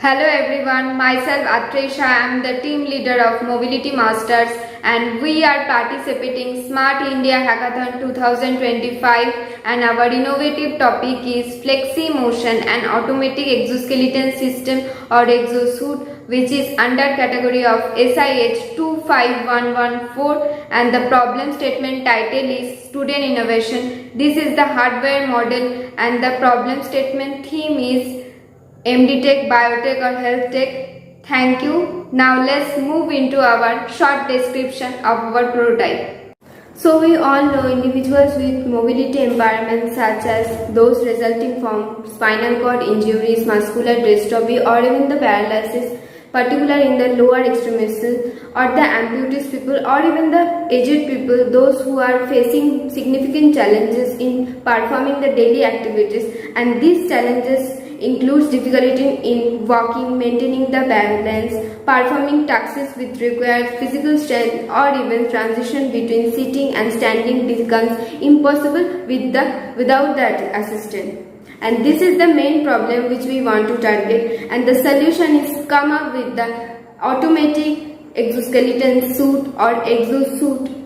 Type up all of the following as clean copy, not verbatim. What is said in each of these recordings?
Hello everyone, myself Atresha, I am the team leader of Mobility Masters and we are participating Smart India Hackathon 2025 and our innovative topic is Flexi Motion and Automatic Exoskeleton System or Exosuit, which is under category of SIH 25114 and the problem statement title is Student Innovation. This is the hardware model and the problem statement theme is MD Tech, Biotech or Health Tech. Thank you. Now let's move into our short description of our prototype. So we all know individuals with mobility impairments such as those resulting from spinal cord injuries, muscular dystrophy or even the paralysis, particularly in the lower extremities, or the amputees people or even the aged people, those who are facing significant challenges in performing the daily activities, and these challenges includes difficulty in walking, maintaining the balance, performing tasks which require physical strength or even transition between sitting and standing becomes impossible without that assistance. And this is the main problem which we want to target, and the solution is come up with the automatic exoskeleton suit or exosuit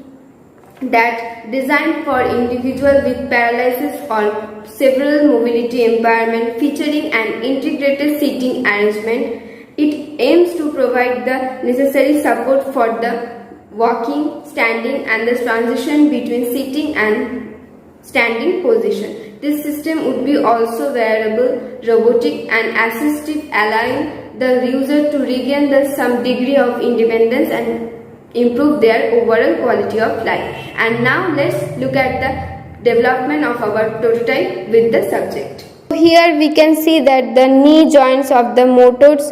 that designed for individual with paralysis or several mobility impairment, featuring an integrated seating arrangement. It aims to provide the necessary support for the walking, standing and the transition between sitting and standing position. This system would be also wearable, robotic and assistive, allowing the user to regain some degree of independence and improve their overall quality of life. And now let's look at the development of our prototype with the subject. Here we can see that the knee joints of the motors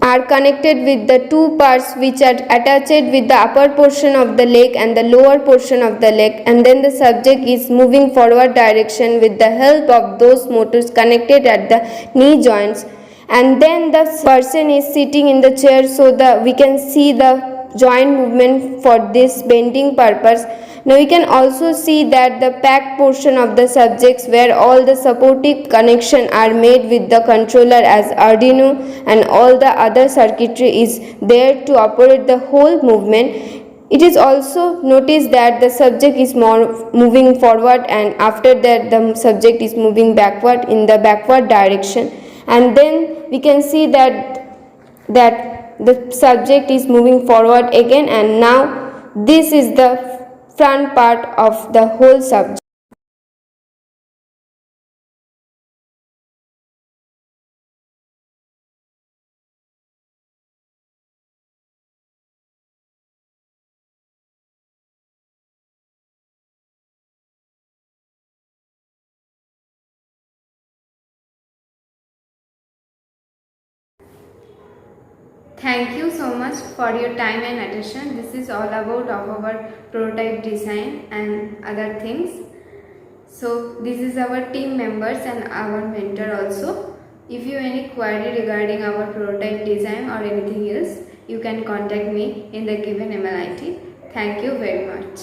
are connected with the two parts which are attached with the upper portion of the leg and the lower portion of the leg, and then the subject is moving forward direction with the help of those motors connected at the knee joints, and then the person is sitting in the chair so that we can see the joint movement for this bending purpose. Now we can also see that the packed portion of the subjects where all the supportive connection are made with the controller as Arduino, and all the other circuitry is there to operate the whole movement. It is also noticed that the subject is moving forward, and after that the subject is moving backward in the backward direction, and then we can see that the subject is moving forward again, and now this is the front part of the whole subject. Thank you so much for your time and attention. This is all about of our prototype design and other things. So this is our team members and our mentor also. If you have any query regarding our prototype design or anything else, you can contact me in the given email ID. Thank you very much.